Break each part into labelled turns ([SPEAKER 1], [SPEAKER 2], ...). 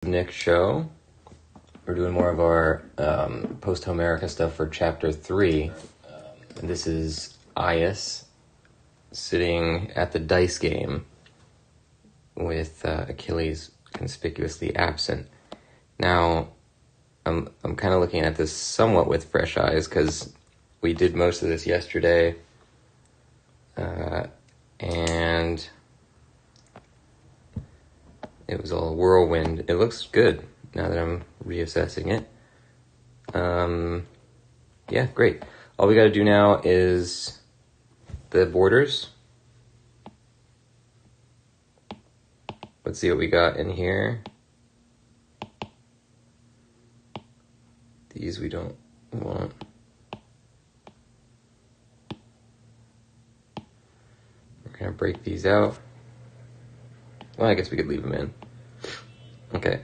[SPEAKER 1] Next show, we're doing more of our Posthomerica stuff for chapter 3. And this is Aias sitting at the dice game with Achilles conspicuously absent. Now, I'm kind of looking at this somewhat with fresh eyes because we did most of this yesterday, and it was all a whirlwind. It looks good now that I'm reassessing it. Yeah, great. All we got to do now is the borders. Let's see what we got in here. These we don't want. We're going to break these out. Well, I guess we could leave them in. Okay.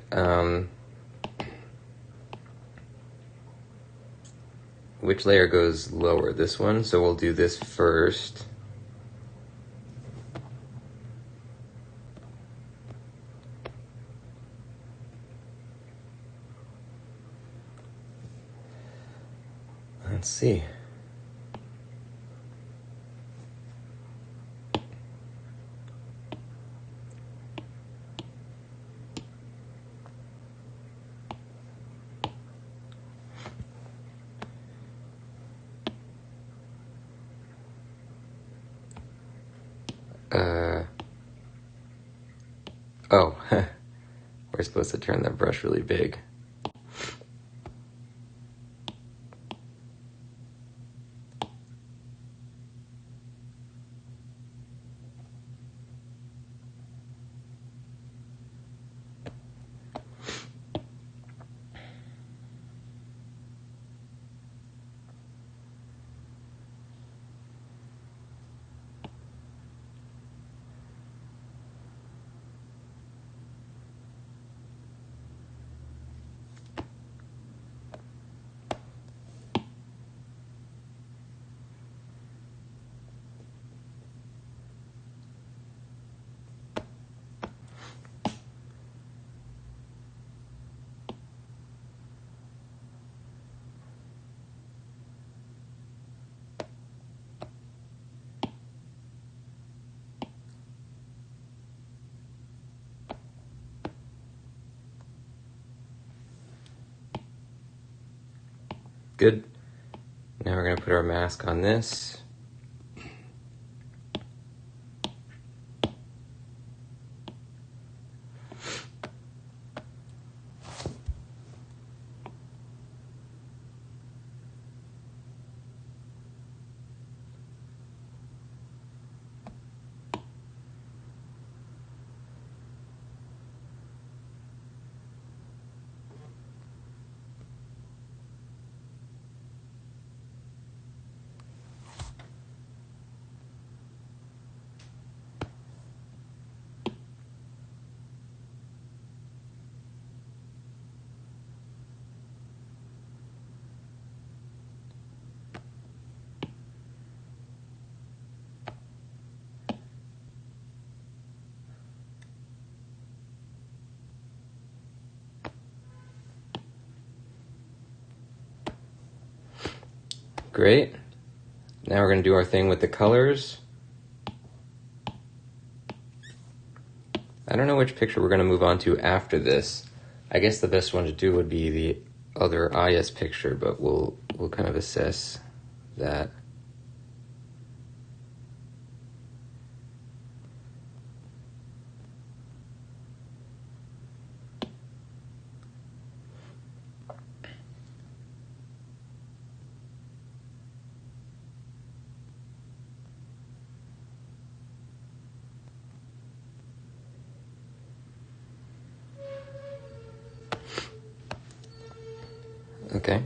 [SPEAKER 1] Which layer goes lower? This one. So we'll do this first. Let's see. Oh, we're supposed to turn that brush really big. Good. Now we're going to put our mask on this. Great. Now we're going to do our thing with the colors. I don't know which picture we're going to move on to after this. I guess the best one to do would be the other Aias picture, but we'll kind of assess that. Okay.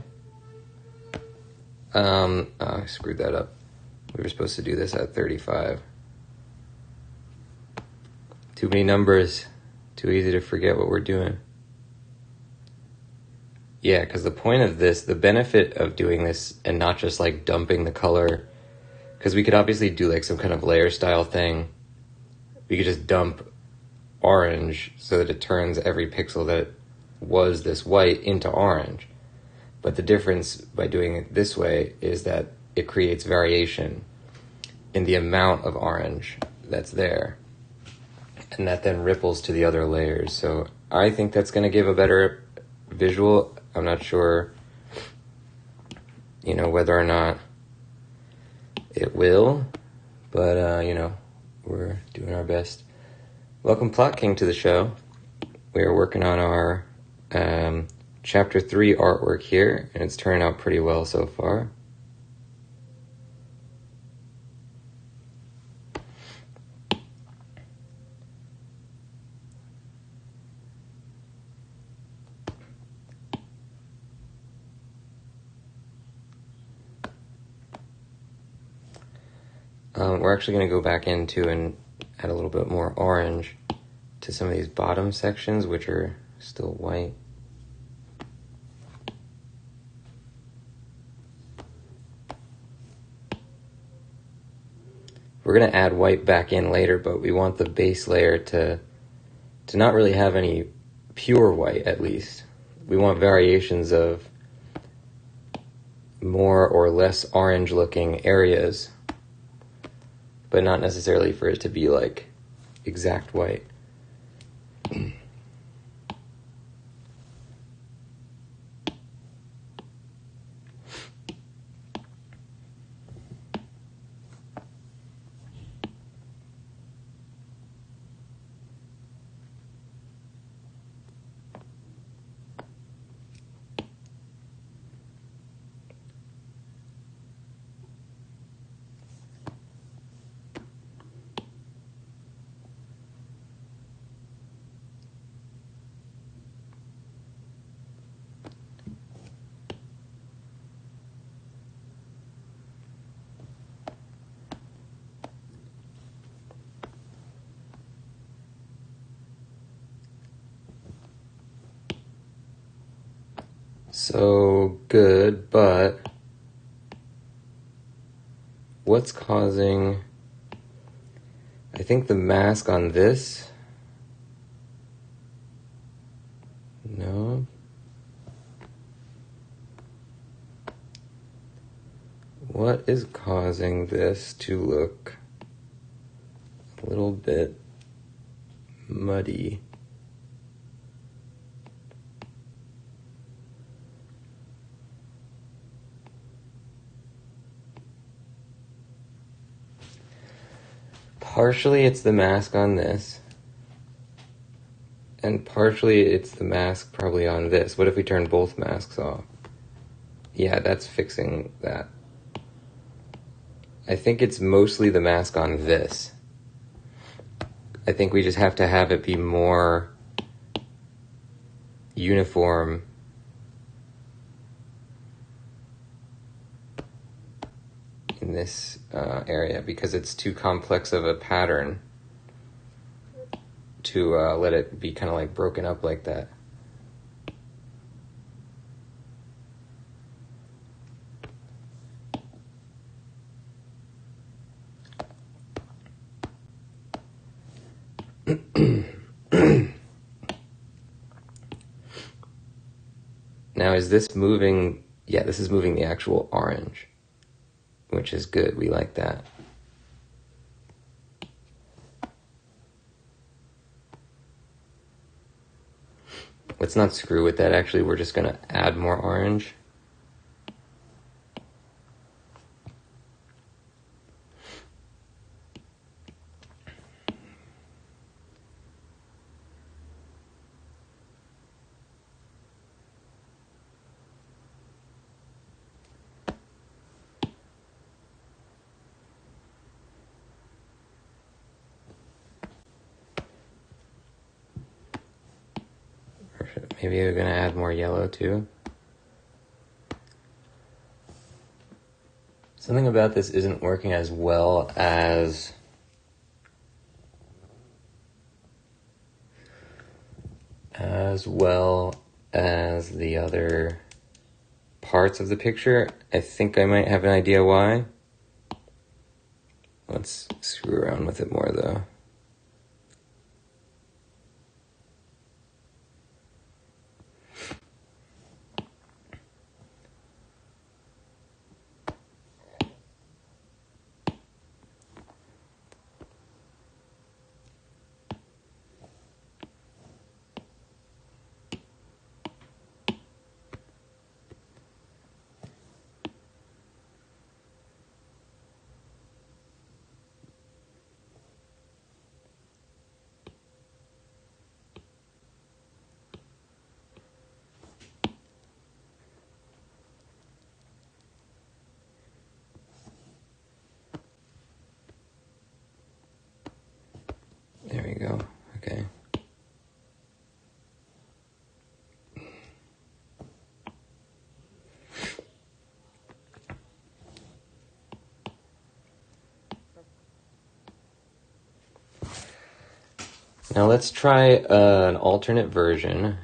[SPEAKER 1] Oh, I screwed that up. We were supposed to do this at 35. Too many numbers. Too easy to forget what we're doing. Yeah, because the point of this, the benefit of doing this and not just like dumping the color, because we could obviously do like some kind of layer style thing. We could just dump orange so that it turns every pixel that was this white into orange. But the difference by doing it this way is that it creates variation in the amount of orange that's there. And that then ripples to the other layers. So I think that's going to give a better visual. I'm not sure, whether or not it will. But, we're doing our best. Welcome, Plot King, to the show. We are working on our Chapter 3 artwork here, and it's turning out pretty well so far. We're actually going to go back into and add a little bit more orange to some of these bottom sections, which are still white. We're going to add white back in later, but we want the base layer to not really have any pure white, at least. We want variations of more or less orange looking areas, but not necessarily for it to be like exact white. So good, but what's causing, I think the mask on this, no. What is causing this to look a little bit muddy? Partially it's the mask on this, and partially it's the mask probably on this. What if we turn both masks off? Yeah, that's fixing that. I think it's mostly the mask on this. I think we just have to have it be more uniform in this area, because it's too complex of a pattern to let it be kind of like broken up like that. Now, is this moving? Yeah, this is moving the actual orange, which is good. We like that. Let's not screw with that. Actually, we're just going to add more orange. Maybe we're going to add more yellow too. Something about this isn't working as well as the other parts of the picture. I think I might have an idea why. Let's screw around with it more though. Now let's try an alternate version,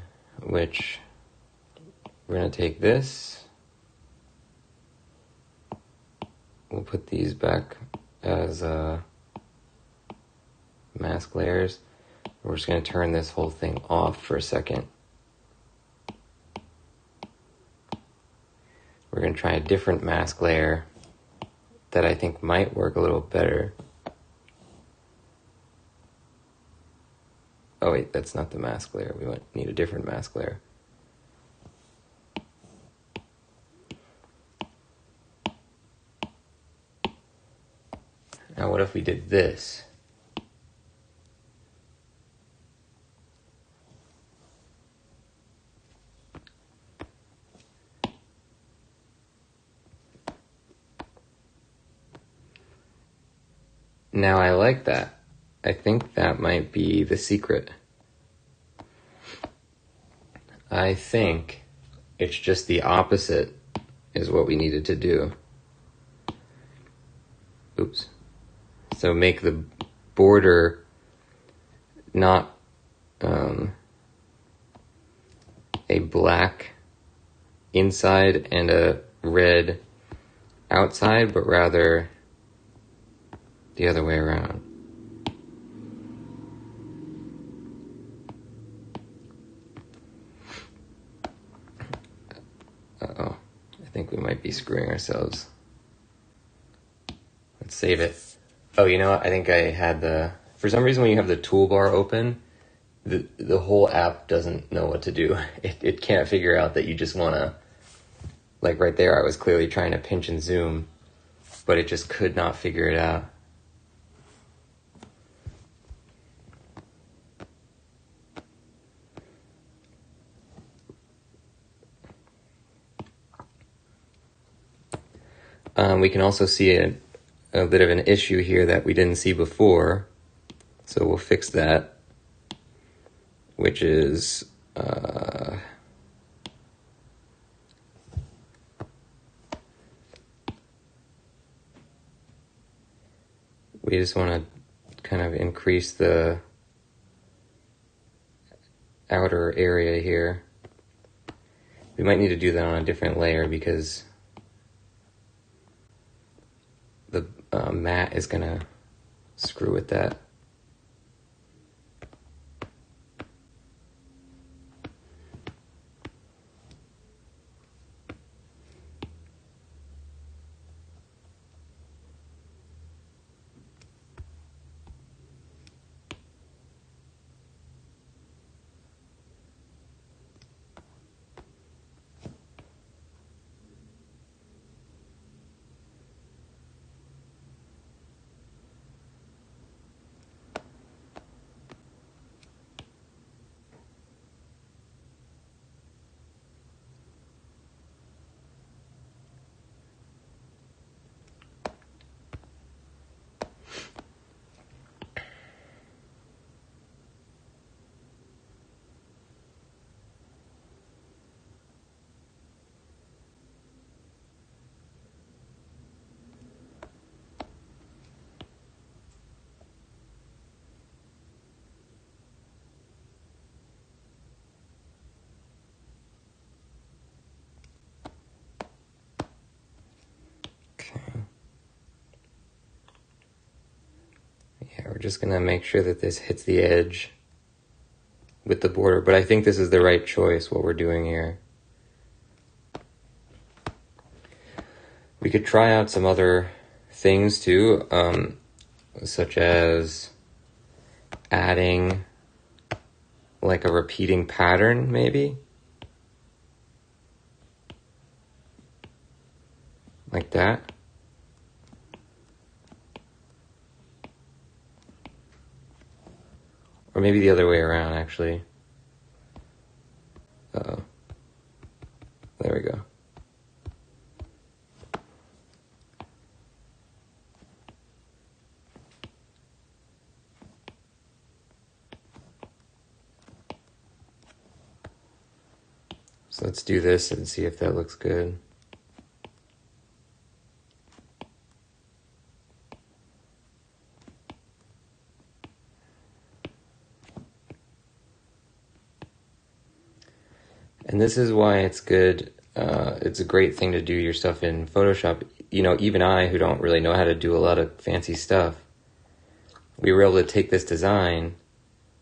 [SPEAKER 1] which we're going to take this. We'll put these back as mask layers. We're just going to turn this whole thing off for a second. We're going to try a different mask layer that I think might work a little better. Oh wait, that's not the mask layer. We need a different mask layer. Now what if we did this? Now I like that. I think that might be the secret. I think it's just the opposite is what we needed to do. Oops. So make the border not a black inside and a red outside, but rather the other way around. Uh-oh. I think we might be screwing ourselves. Let's save it. Oh, you know what? I think I had for some reason when you have the toolbar open, the whole app doesn't know what to do. It can't figure out that you just want to, like right there, I was clearly trying to pinch and zoom, but it just could not figure it out. We can also see a bit of an issue here that we didn't see before. So we'll fix that, which is we just want to kind of increase the outer area here. We might need to do that on a different layer because the mat is going to screw with that. We're just going to make sure that this hits the edge with the border, but I think this is the right choice, what we're doing here. We could try out some other things too, such as adding like a repeating pattern, maybe. Like that. Or maybe the other way around, actually. Uh-oh. There we go. So let's do this and see if that looks good. And this is why it's good. It's a great thing to do your stuff in Photoshop. You know, even I, who don't really know how to do a lot of fancy stuff, we were able to take this design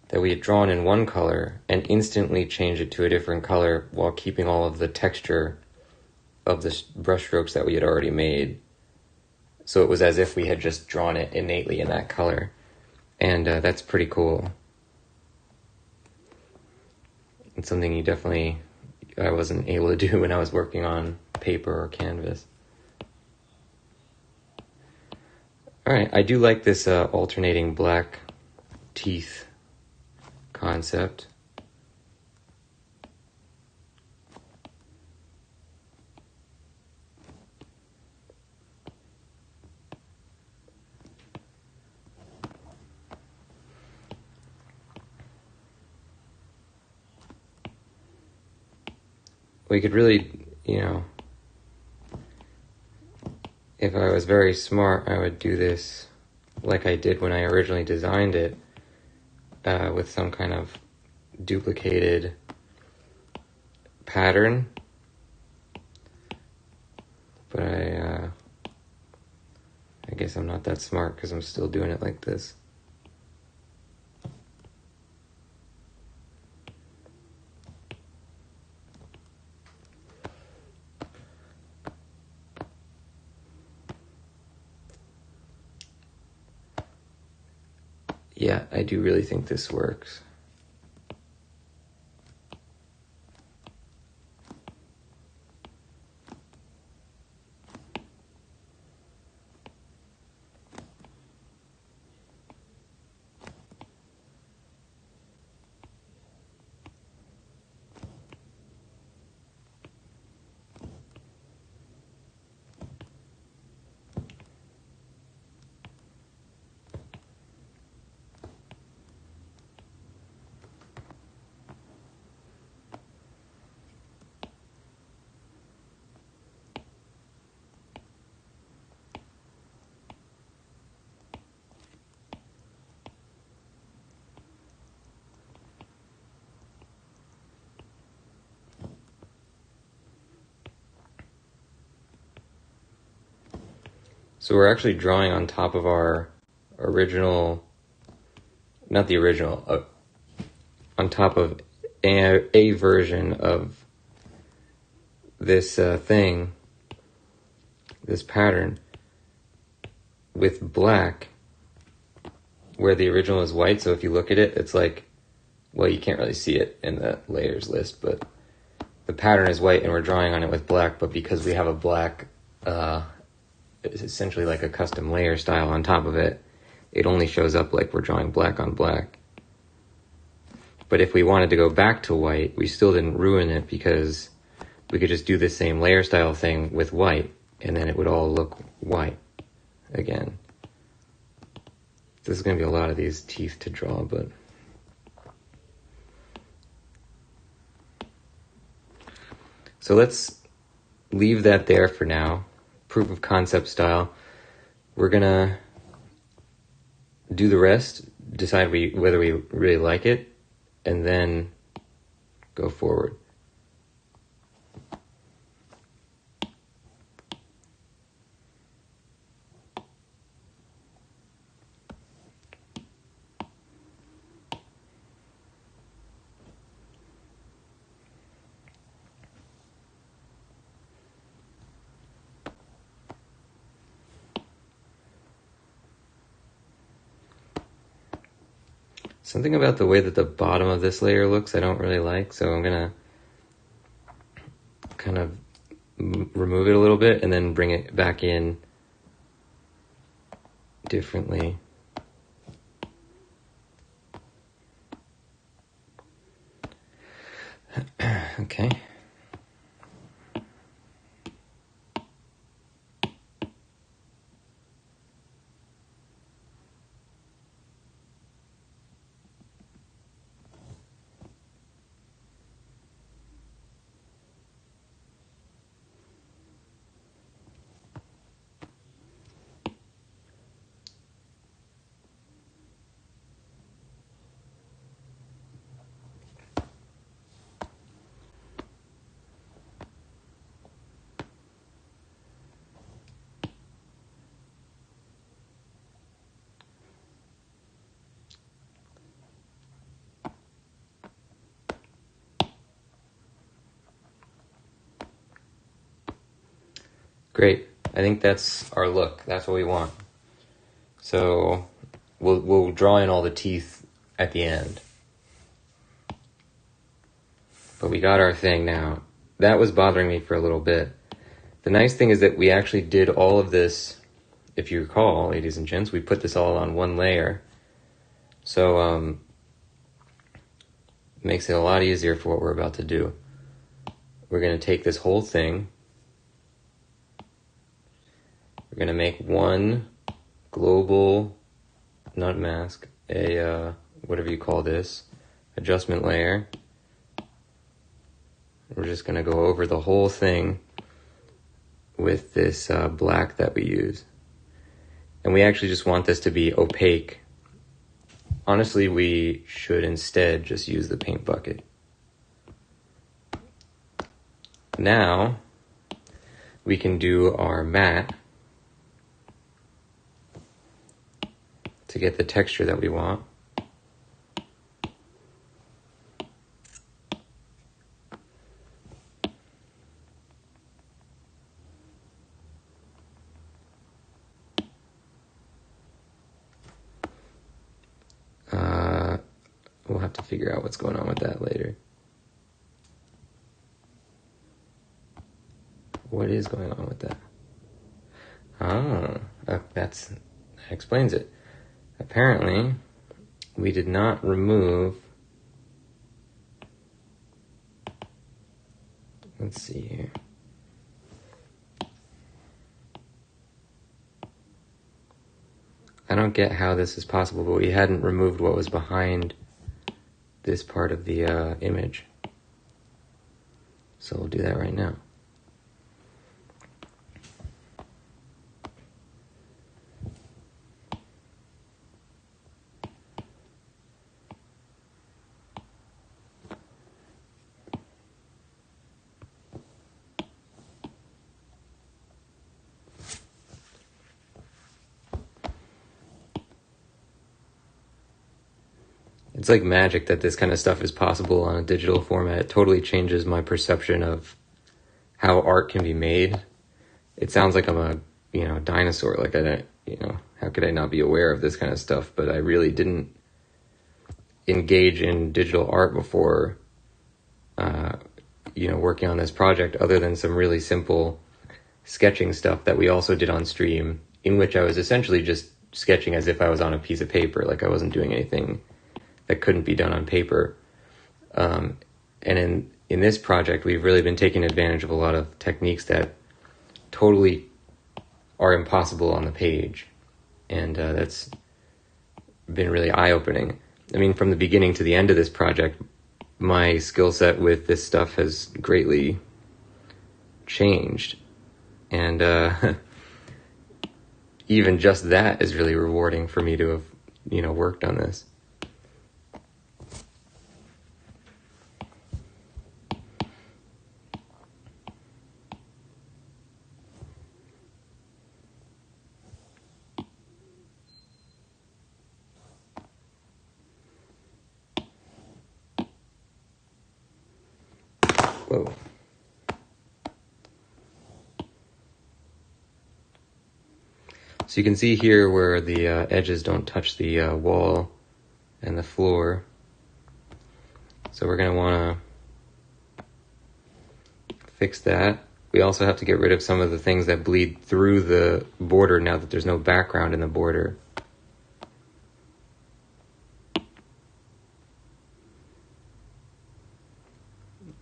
[SPEAKER 1] that we had drawn in one color and instantly change it to a different color while keeping all of the texture of the brush strokes that we had already made. So it was as if we had just drawn it innately in that color. And that's pretty cool. It's something I wasn't able to do when I was working on paper or canvas. Alright, I do like this alternating black teeth concept. We could really, you know, if I was very smart, I would do this like I did when I originally designed it, with some kind of duplicated pattern. But I guess I'm not that smart because I'm still doing it like this. Yeah, I do really think this works. So we're actually drawing on top of our original, not the original, on top of a version of this thing, this pattern, with black, where the original is white. So if you look at it, it's like, well, you can't really see it in the layers list, but the pattern is white and we're drawing on it with black, but because we have a black, it's essentially like a custom layer style on top of it, it only shows up like we're drawing black on black. But if we wanted to go back to white, we still didn't ruin it because we could just do the same layer style thing with white and then it would all look white again. This is going to be a lot of these teeth to draw, but so let's leave that there for now. Proof of concept style. We're gonna do the rest, decide whether we really like it, and then go forward. Something about the way that the bottom of this layer looks I don't really like, so I'm gonna kind of remove it a little bit and then bring it back in differently. Okay. Great. I think that's our look. That's what we want. So we'll draw in all the teeth at the end. But we got our thing now. That was bothering me for a little bit. The nice thing is that we actually did all of this, if you recall, ladies and gents, we put this all on one layer. So it makes it a lot easier for what we're about to do. We're going to take this whole thing. We're going to make one global, not mask, whatever you call this, adjustment layer. We're just going to go over the whole thing with this black that we use. And we actually just want this to be opaque. Honestly, we should instead just use the paint bucket. Now, we can do our matte to get the texture that we want. We'll have to figure out what's going on with that later. What is going on with that? That explains it. Apparently, we did not remove... Let's see here. I don't get how this is possible, but we hadn't removed what was behind this part of the image. So we'll do that right now. It's like magic that this kind of stuff is possible on a digital format. It totally changes my perception of how art can be made. It sounds like I'm a, dinosaur. Like how could I not be aware of this kind of stuff? But I really didn't engage in digital art before, working on this project, other than some really simple sketching stuff that we also did on stream, in which I was essentially just sketching as if I was on a piece of paper. Like I wasn't doing anything that couldn't be done on paper. And in this project, we've really been taking advantage of a lot of techniques that totally are impossible on the page. And that's been really eye-opening. I mean, from the beginning to the end of this project, my skill set with this stuff has greatly changed. And even just that is really rewarding for me to have, worked on this. Whoa. So you can see here where the edges don't touch the wall and the floor. So we're going to want to fix that. We also have to get rid of some of the things that bleed through the border now that there's no background in the border.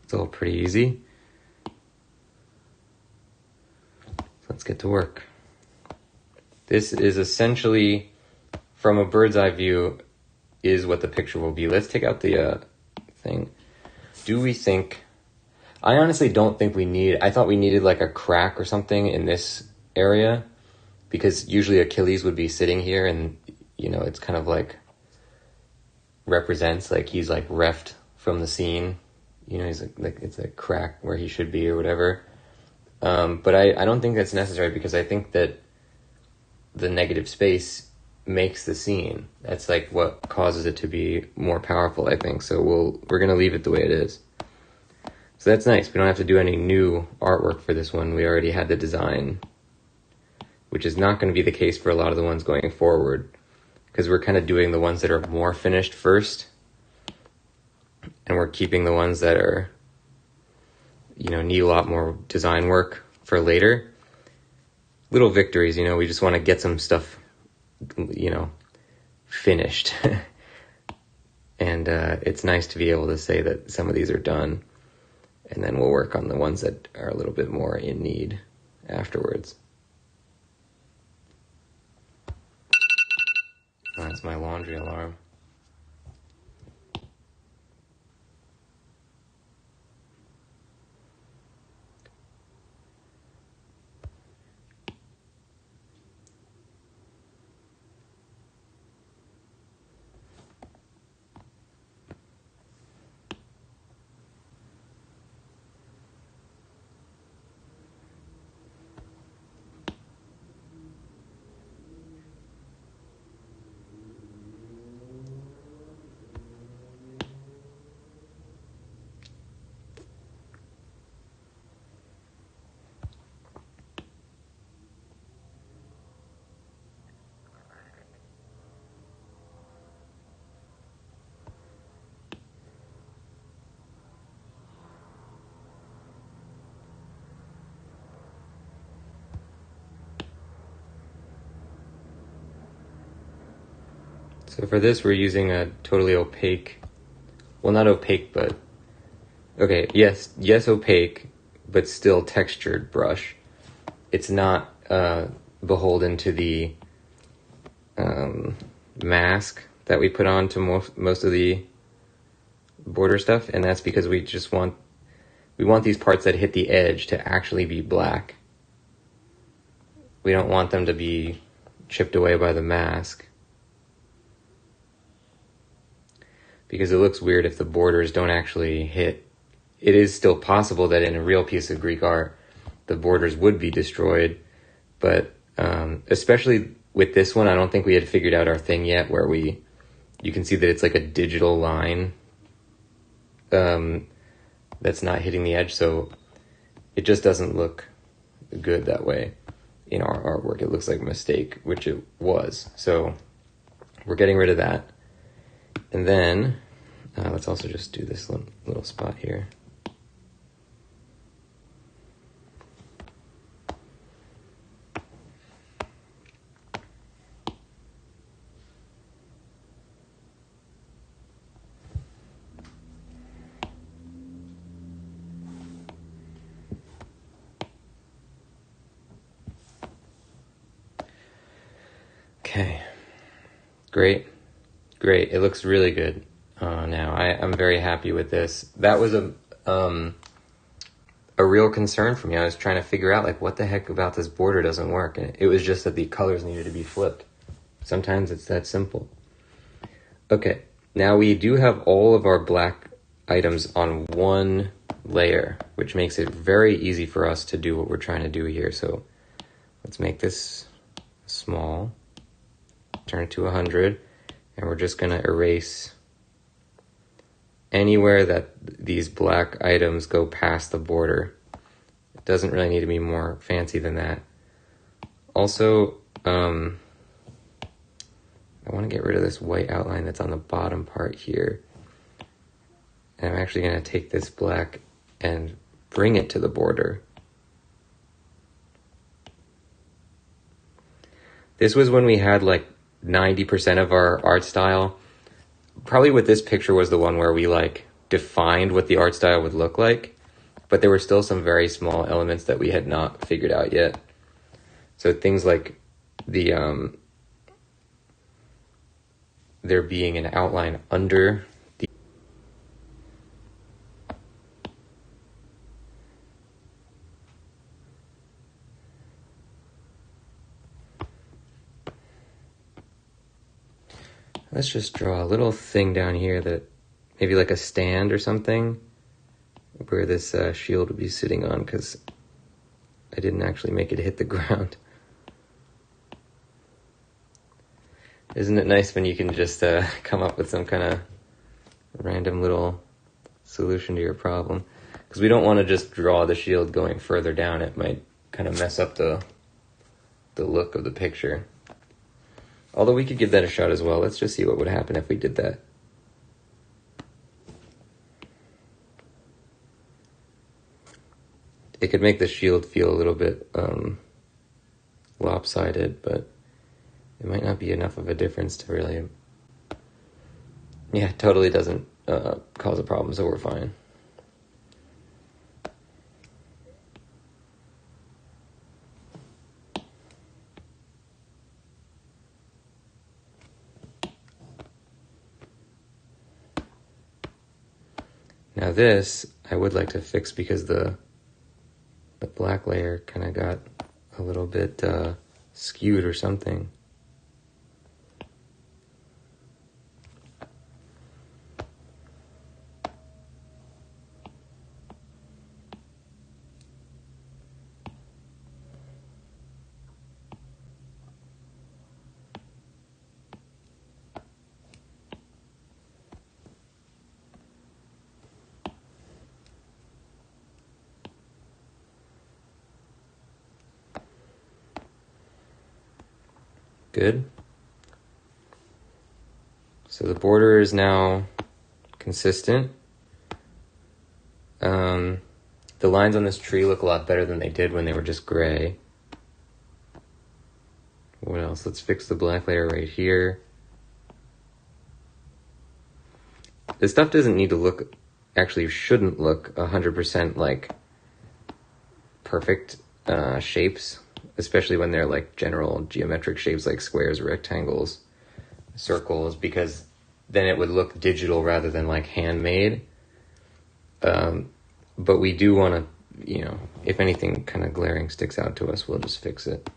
[SPEAKER 1] It's all pretty easy. Let's get to work. This is essentially, from a bird's eye view, is what the picture will be. Let's take out the thing. Do we think... I honestly don't think we need... I thought we needed like a crack or something in this area, because usually Achilles would be sitting here and, it's kind of like represents like he's like reft from the scene. He's like it's a crack where he should be or whatever. But I don't think that's necessary, because I think that the negative space makes the scene. That's like what causes it to be more powerful, I think. So we're going to leave it the way it is. So that's nice. We don't have to do any new artwork for this one. We already had the design, which is not going to be the case for a lot of the ones going forward, because we're kind of doing the ones that are more finished first, and we're keeping the ones that are, you know, need a lot more design work for later. Little victories, you know, we just want to get some stuff, you know, finished. And it's nice to be able to say that some of these are done, and then we'll work on the ones that are a little bit more in need afterwards. Oh, that's my laundry alarm. So for this, we're using a totally opaque, well, not opaque, but, okay, yes, opaque, but still textured brush. It's not beholden to the mask that we put on to most of the border stuff, and that's because we want these parts that hit the edge to actually be black. We don't want them to be chipped away by the mask, because it looks weird if the borders don't actually hit. It is still possible that in a real piece of Greek art, the borders would be destroyed, but especially with this one, I don't think we had figured out our thing yet, where you can see that it's like a digital line that's not hitting the edge, so it just doesn't look good that way in our artwork. It looks like a mistake, which it was. So we're getting rid of that. And then, let's also just do this little spot here. Okay, great. It looks really good now. I'm very happy with this. That was a real concern for me. I was trying to figure out, like, what the heck about this border doesn't work, and it was just that the colors needed to be flipped. Sometimes it's that simple. Okay, now we do have all of our black items on one layer, which makes it very easy for us to do what we're trying to do here. So let's make this small, turn it to 100, and we're just going to erase anywhere that these black items go past the border. It doesn't really need to be more fancy than that. Also, I want to get rid of this white outline that's on the bottom part here. And I'm actually going to take this black and bring it to the border. This was when we had like 90% of our art style. Probably with this picture was the one where we like defined what the art style would look like, but there were still some very small elements that we had not figured out yet. So things like the there being an outline under the let's just draw a little thing down here that maybe like a stand or something where this shield would be sitting on, because I didn't actually make it hit the ground. Isn't it nice when you can just come up with some kind of random little solution to your problem? Because we don't want to just draw the shield going further down. It might kind of mess up the look of the picture. Although we could give that a shot as well. Let's just see what would happen if we did that. It could make the shield feel a little bit lopsided, but it might not be enough of a difference to really... Yeah, it totally doesn't cause a problem, so we're fine. Now this, I would like to fix because the black layer kind of got a little bit skewed or something. Good. So the border is now consistent. The lines on this tree look a lot better than they did when they were just gray. What else? Let's fix the black layer right here. This stuff doesn't need to look, actually shouldn't look 100% like perfect shapes. Especially when they're like general geometric shapes like squares, rectangles, circles, because then it would look digital rather than like handmade. But we do want to, you know, if anything kind of glaring sticks out to us, we'll just fix it.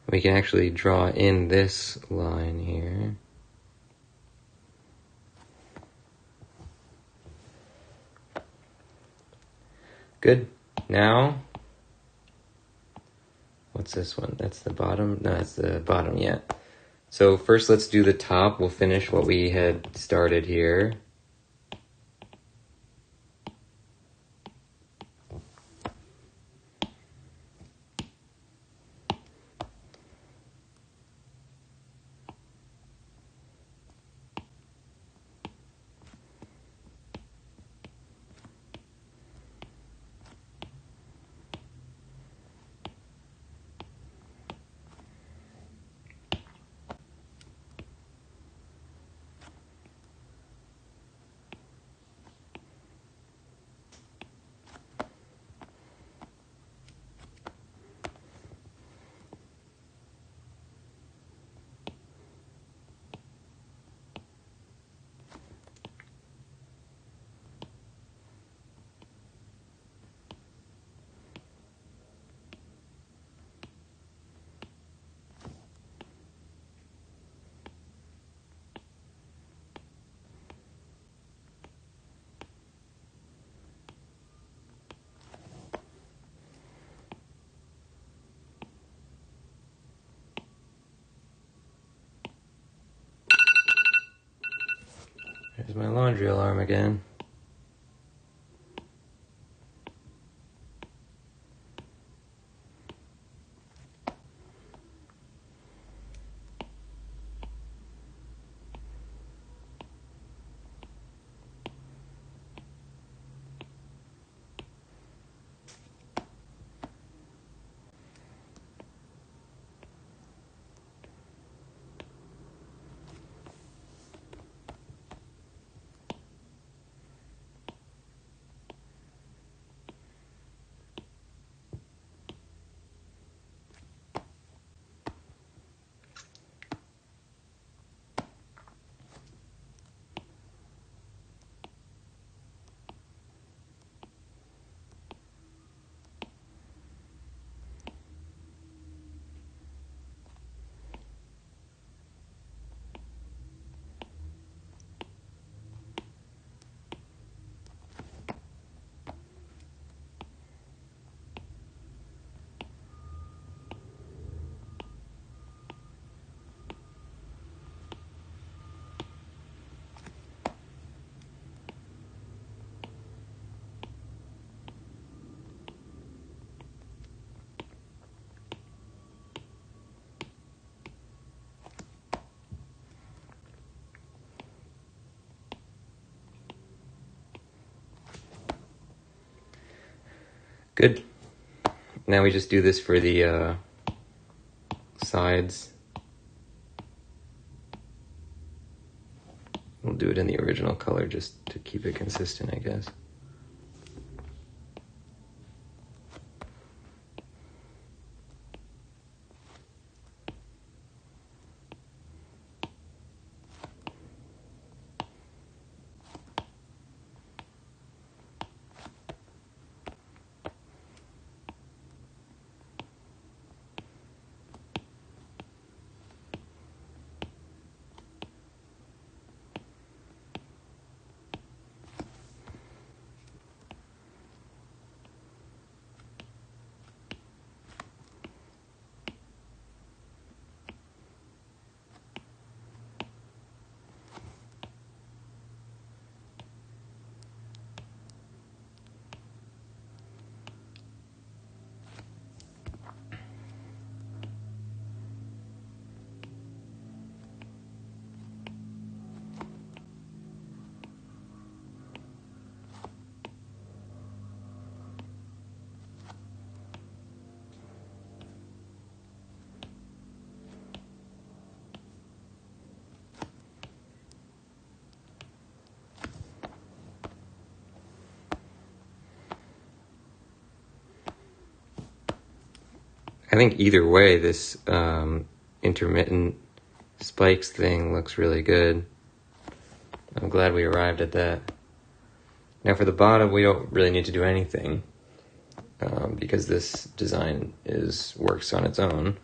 [SPEAKER 1] We can actually draw in this line here. Good. Now, what's this one? That's the bottom? No, that's the bottom, yeah. So first let's do the top. We'll finish what we had started here. There's my laundry alarm again. Good. Now we just do this for the sides. We'll do it in the original color just to keep it consistent, I guess. I think either way, this intermittent spikes thing looks really good. I'm glad we arrived at that. Now for the bottom, we don't really need to do anything because this design works on its own.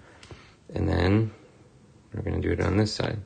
[SPEAKER 1] And then we're going to do it on this side.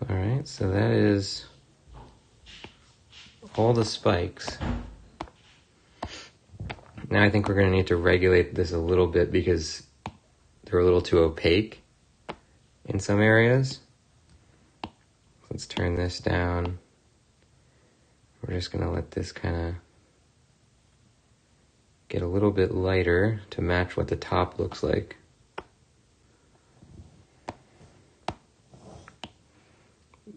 [SPEAKER 1] All right, so that is all the spikes. Now I think we're going to need to regulate this a little bit because they're a little too opaque in some areas. Let's turn this down. We're just going to let this kind of get a little bit lighter to match what the top looks like.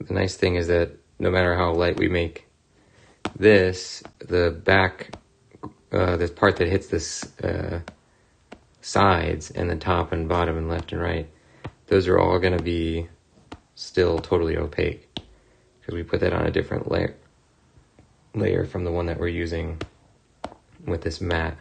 [SPEAKER 1] The nice thing is that no matter how light we make this, the back, this part that hits this sides and the top and bottom and left and right, those are all going to be still totally opaque because we put that on a different layer from the one that we're using with this mat.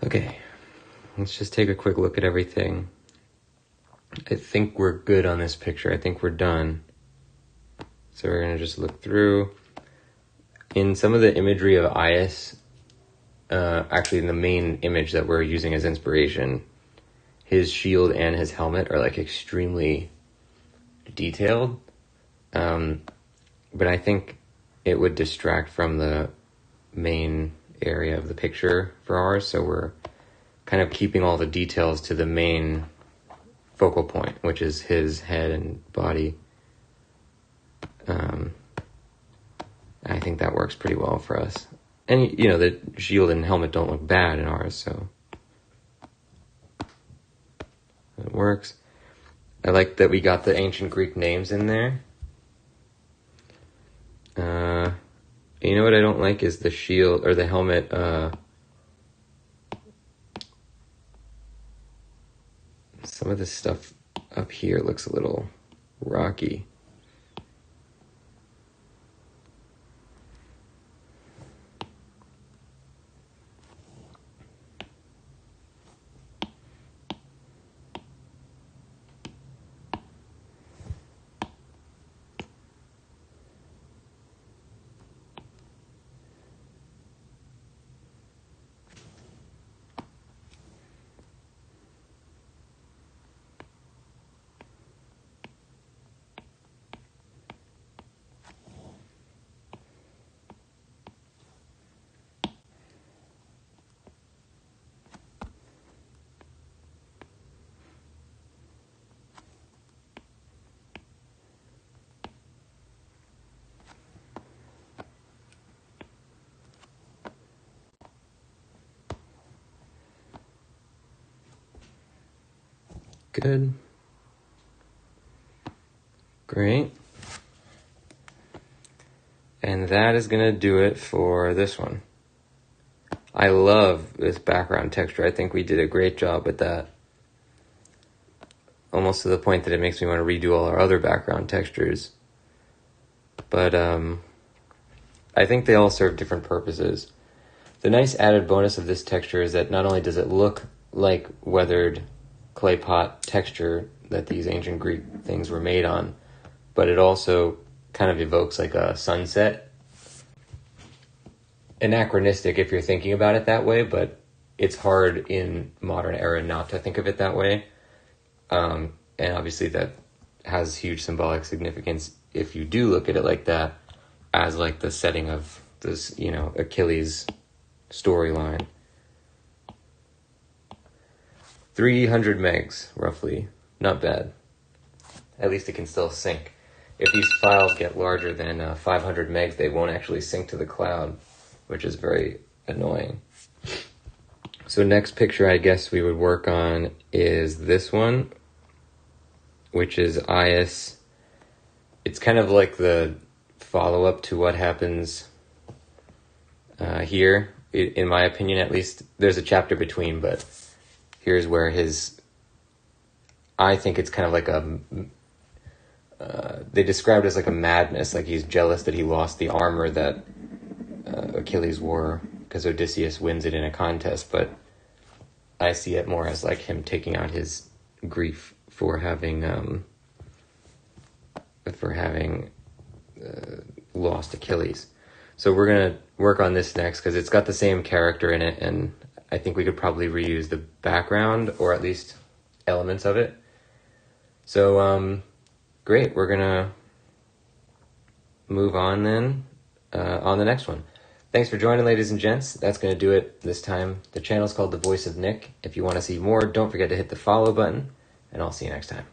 [SPEAKER 1] Okay, let's just take a quick look at everything. I think we're good on this picture. I think we're done. So we're going to just look through. In some of the imagery of Ias, actually in the main image that we're using as inspiration, his shield and his helmet are like extremely detailed. But I think it would distract from the main area of the picture for ours, so we're kind of keeping all the details to the main focal point, which is his head and body. I think that works pretty well for us. And, you know, the shield and helmet don't look bad in ours, so it works. I like that we got the ancient Greek names in there. You know what I don't like is the shield, or the helmet, some of this stuff up here looks a little rocky. Good. Great. And that is going to do it for this one. I love this background texture. I think we did a great job with that. Almost to the point that it makes me want to redo all our other background textures. But I think they all serve different purposes. The nice added bonus of this texture is that not only does it look like weathered clay pot texture that these ancient Greek things were made on, but it also kind of evokes like a sunset. Anachronistic if you're thinking about it that way, but it's hard in modern era not to think of it that way. And obviously that has huge symbolic significance if you do look at it like that, as like the setting of this, you know, Achilles storyline. 300 megs, roughly. Not bad. At least it can still sync. If these files get larger than 500 megs, they won't actually sync to the cloud, which is very annoying. So next picture I guess we would work on is this one, which is Ias. It's kind of like the follow-up to what happens here, in my opinion at least. There's a chapter between, but here's where I think it's kind of like they described it as like a madness, like he's jealous that he lost the armor that Achilles wore because Odysseus wins it in a contest, but I see it more as like him taking out his grief for having lost Achilles. So we're going to work on this next because it's got the same character in it, and I think we could probably reuse the background, or at least elements of it. So, great. We're going to move on then on the next one. Thanks for joining, ladies and gents. That's going to do it this time. The channel's called The Voice of Nick. If you want to see more, don't forget to hit the follow button, and I'll see you next time.